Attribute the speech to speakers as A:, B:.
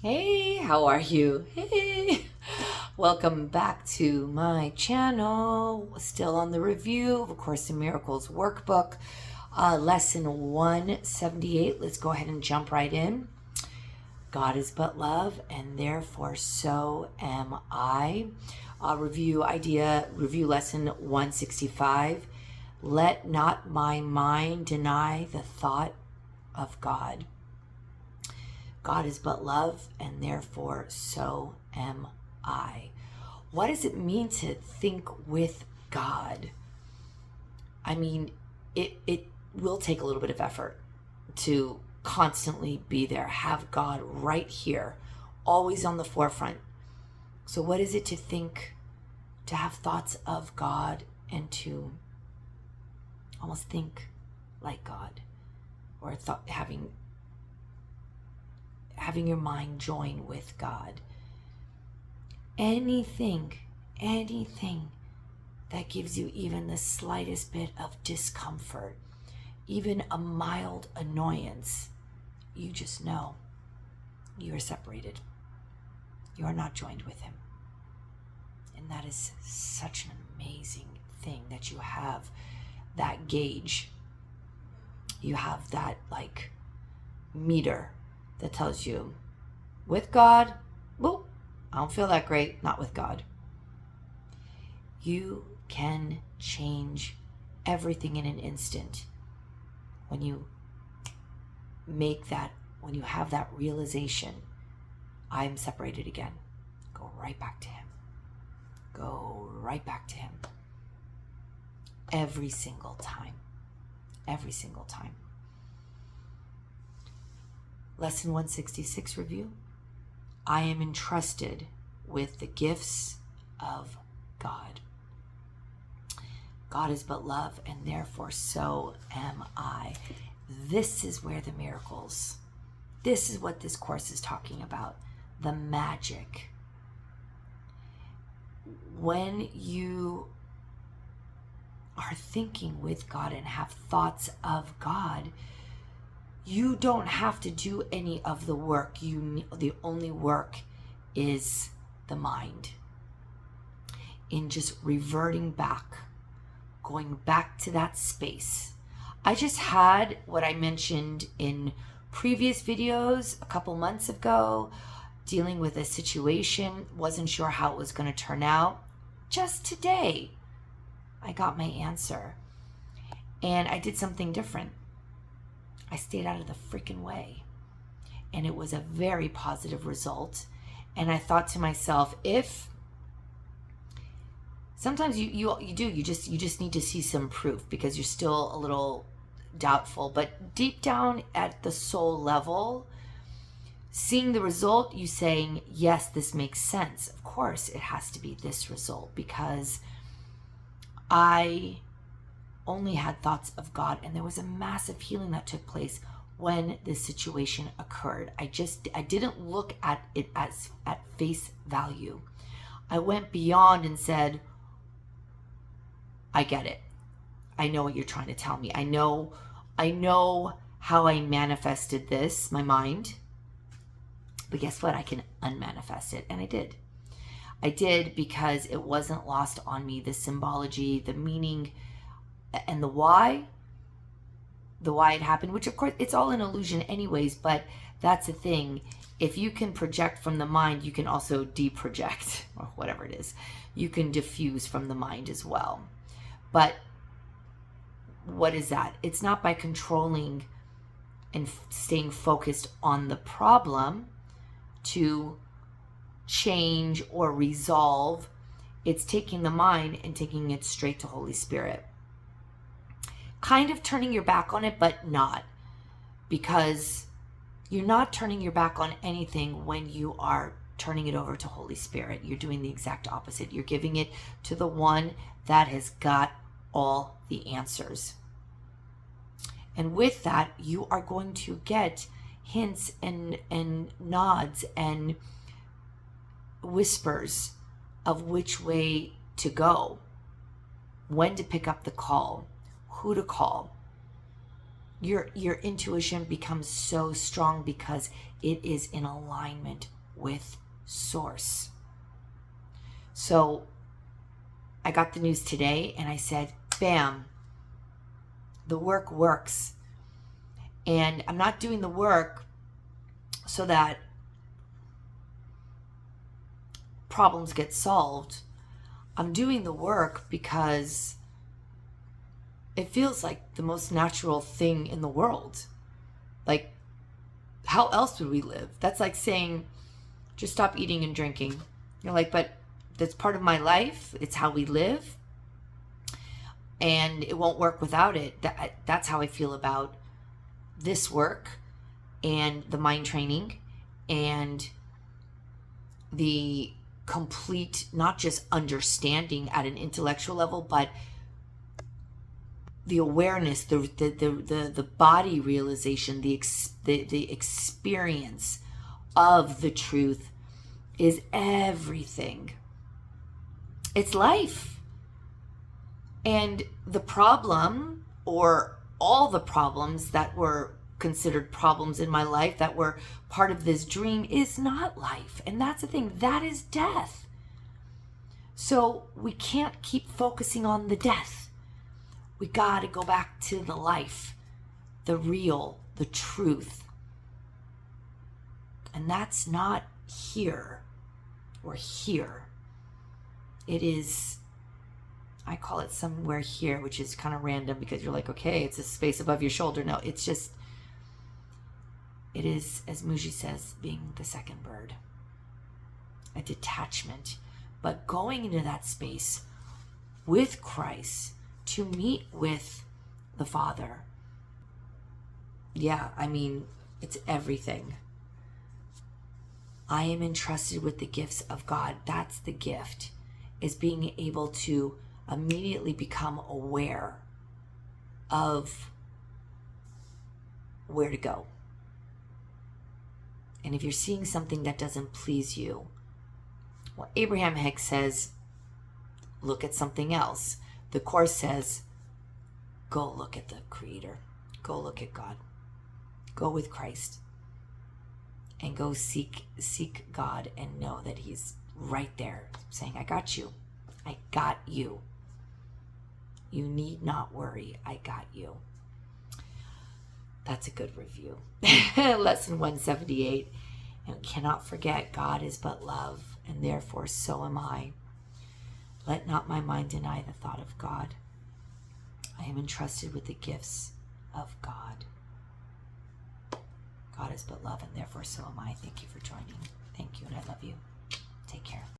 A: Hey, how are you? Hey, welcome back to my channel. Still on the review of A Course in Miracles workbook, lesson 178. Let's go ahead and jump right in. God is but love, and therefore so am I. Review lesson 165. Let not my mind deny the thought of God. God is but love, and therefore so am I. What does it mean to think with God? I mean, it will take a little bit of effort to constantly be there, have God right here, always on the forefront. So what is it to think, to have thoughts of God, and to almost think like God, or having your mind join with God? Anything that gives you even the slightest bit of discomfort, even a mild annoyance, you just know you are separated. You are not joined with Him. And that is such an amazing thing, that you have that gauge. You have that meter that tells you, with God, whoop, I don't feel that great, not with God. You can change everything in an instant when you have that realization, I am separated again. Go right back to Him. Go right back to Him. Every single time. Every single time. Lesson 166 review. I am entrusted with the gifts of God. God is but love, and therefore so am I. This is where the miracles, this is what this course is talking about. The magic. When you are thinking with God and have thoughts of God, you don't have to do any of the work. The only work is the mind. In just reverting back, going back to that space. I just had what I mentioned in previous videos a couple months ago, dealing with a situation, wasn't sure how it was going to turn out. Just today, I got my answer. And I did something different. I stayed out of the freaking way. And it was a very positive result. And I thought to myself, if sometimes you just need to see some proof, because you're still a little doubtful. But deep down at the soul level, seeing the result, you saying, yes, this makes sense. Of course, it has to be this result, because I only had thoughts of God, and there was a massive healing that took place when this situation occurred. I didn't look at it as at face value. I went beyond and said, I get it. I know what you're trying to tell me. I know how I manifested this, my mind. But guess what? I can unmanifest it, and I did. I did, because it wasn't lost on me, the symbology, the meaning, and the why it happened, which of course it's all an illusion anyways, but that's the thing. If you can project from the mind, you can also deproject, or whatever it is. You can diffuse from the mind as well. But what is that? It's not by controlling and staying focused on the problem to change or resolve. It's taking the mind and taking it straight to Holy Spirit. Kind of turning your back on it, but not. Because you're not turning your back on anything when you are turning it over to Holy Spirit. You're doing the exact opposite. You're giving it to the one that has got all the answers. And with that, you are going to get hints and nods and whispers of which way to go, when to pick up the call, who to call, your intuition becomes so strong because it is in alignment with source. So I got the news today and I said, bam, the work works. And I'm not doing the work so that problems get solved. I'm doing the work because it feels like the most natural thing in the world. Like, how else would we live? That's like saying, just stop eating and drinking. You're like, but that's part of my life. It's how we live. And it won't work without it. That's how I feel about this work and the mind training and the complete, not just understanding at an intellectual level, but the awareness, the body realization, the experience of the truth is everything. It's life. And the problem, or all the problems that were considered problems in my life that were part of this dream, is not life. And that's the thing, that is death. So we can't keep focusing on the death. We got to go back to the life, the real, the truth. And that's not here or here. It is, I call it somewhere here, which is kind of random because you're like, okay, it's a space above your shoulder. No, it's just, it is, as Muji says, being the second bird, a detachment. But going into that space with Christ to meet with the Father. Yeah, I mean, it's everything. I am entrusted with the gifts of God. That's the gift, is being able to immediately become aware of where to go. And if you're seeing something that doesn't please you, well, Abraham Hicks says, look at something else. The Course says, go look at the Creator. Go look at God. Go with Christ. And go seek God and know that He's right there saying, I got you. I got you. You need not worry. I got you. That's a good review. Lesson 178. And we cannot forget, God is but love, and therefore so am I. Let not my mind deny the thought of God. I am entrusted with the gifts of God. God is but love, and therefore so am I. Thank you for joining.